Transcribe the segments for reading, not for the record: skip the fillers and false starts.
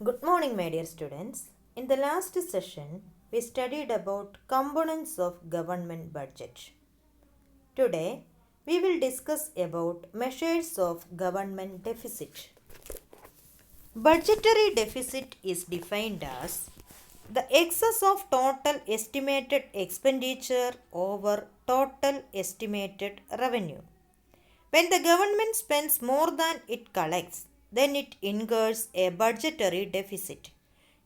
Good morning, my dear students. In the last session, we studied about components of government budget. Today, we will discuss about measures of government deficit. Budgetary deficit is defined as the excess of total estimated expenditure over total estimated revenue. When the government spends more than it collects, then it incurs a budgetary deficit.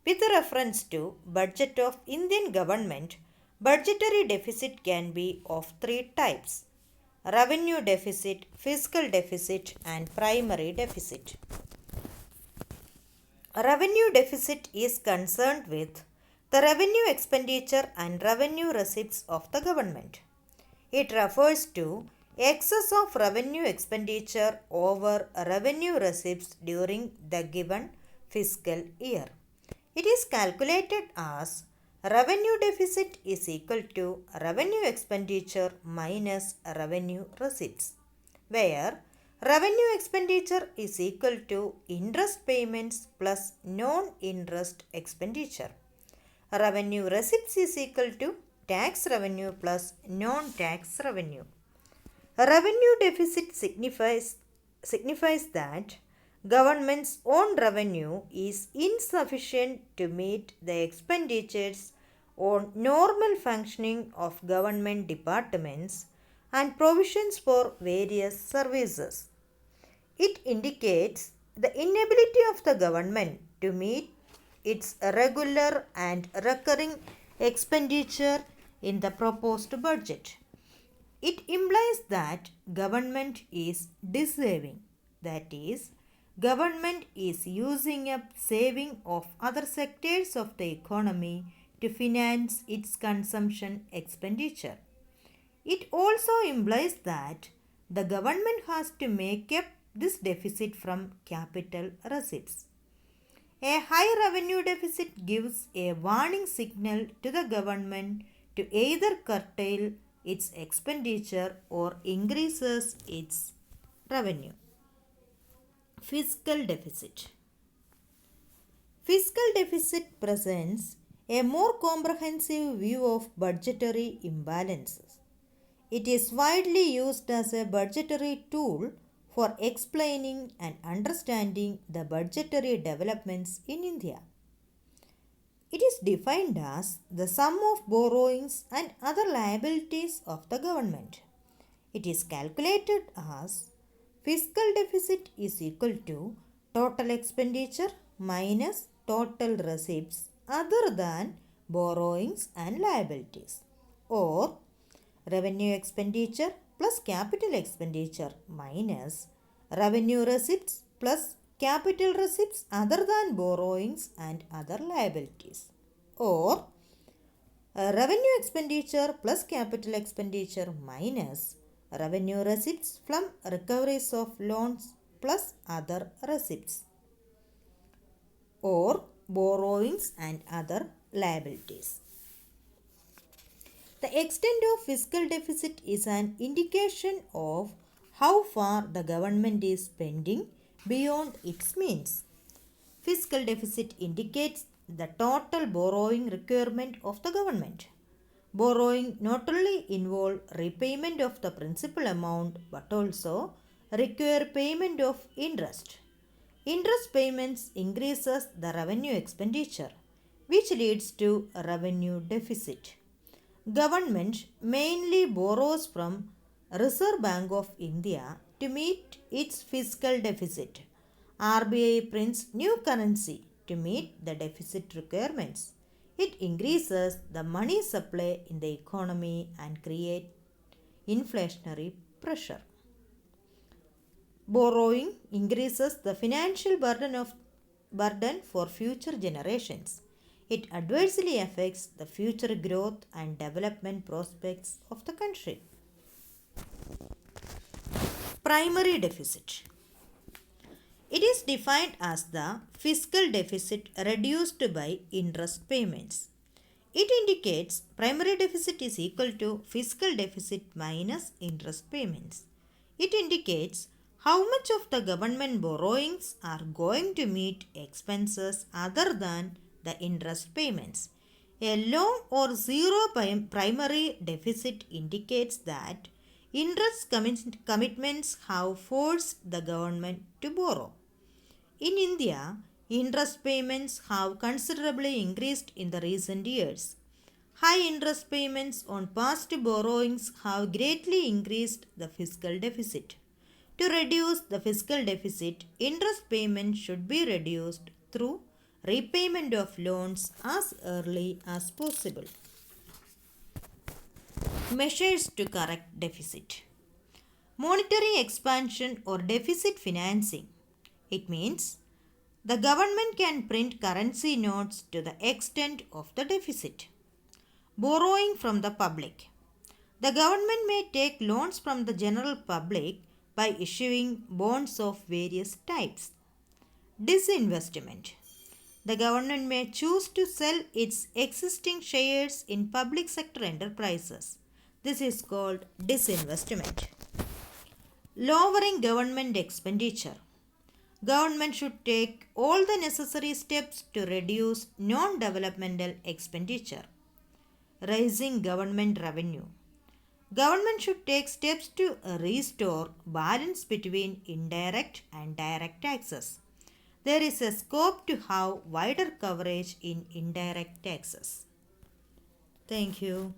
With reference to budget of Indian government, budgetary deficit can be of three types: revenue deficit, fiscal deficit, and primary deficit. Revenue deficit is concerned with the revenue expenditure and revenue receipts of the government. It refers to excess of revenue expenditure over revenue receipts during the given fiscal year. It is calculated as revenue deficit is equal to revenue expenditure minus revenue receipts, where revenue expenditure is equal to interest payments plus non-interest expenditure. Revenue receipts is equal to tax revenue plus non-tax revenue. Revenue deficit signifies that government's own revenue is insufficient to meet the expenditures on normal functioning of government departments and provisions for various services. It indicates the inability of the government to meet its regular and recurring expenditure in the proposed budget. It implies that government is dissaving, that is, government is using up saving of other sectors of the economy to finance its consumption expenditure. It also implies that the government has to make up this deficit from capital receipts. A high revenue deficit gives a warning signal to the government to either curtail its expenditure or increases its revenue. Fiscal deficit. Fiscal deficit presents a more comprehensive view of budgetary imbalances. It is widely used as a budgetary tool for explaining and understanding the budgetary developments in India. It is defined as the sum of borrowings and other liabilities of the government. It is calculated as fiscal deficit is equal to total expenditure minus total receipts other than borrowings and liabilities, or revenue expenditure plus capital expenditure minus revenue receipts plus capital receipts other than borrowings and other liabilities, or revenue expenditure plus capital expenditure minus revenue receipts from recoveries of loans plus other receipts, or borrowings and other liabilities. The extent of fiscal deficit is an indication of how far the government is spending beyond its means. Fiscal deficit indicates the total borrowing requirement of the government. Borrowing not only involve repayment of the principal amount but also require payment of interest. Interest payments increases the revenue expenditure, which leads to a revenue deficit. Government mainly borrows from Reserve Bank of India to meet its fiscal deficit. RBI prints new currency to meet the deficit requirements. It increases the money supply in the economy and creates inflationary pressure. Borrowing increases the financial burden for future generations. It adversely affects the future growth and development prospects of the country. Primary deficit. It is defined as the fiscal deficit reduced by interest payments. It indicates primary deficit is equal to fiscal deficit minus interest payments. It indicates How much of the government borrowings are going to meet expenses other than the interest payments? A low or zero primary deficit indicates that interest commitments have forced the government to borrow. In India, interest payments have considerably increased in the recent years. High interest payments on past borrowings have greatly increased the fiscal deficit. To reduce the fiscal deficit, interest payments should be reduced through repayment of loans as early as possible. Measures to correct deficit. Monetary expansion or deficit financing. It means the government can print currency notes to the extent of the deficit. Borrowing from the public. The government may take loans from the general public by issuing bonds of various types. Disinvestment. The government may choose to sell its existing shares in public sector enterprises. This is called disinvestment. Lowering government expenditure. Government should take all the necessary steps to reduce non-developmental expenditure. Raising government revenue. Government should take steps to restore balance between indirect and direct taxes. There is a scope to have wider coverage in indirect taxes. Thank you.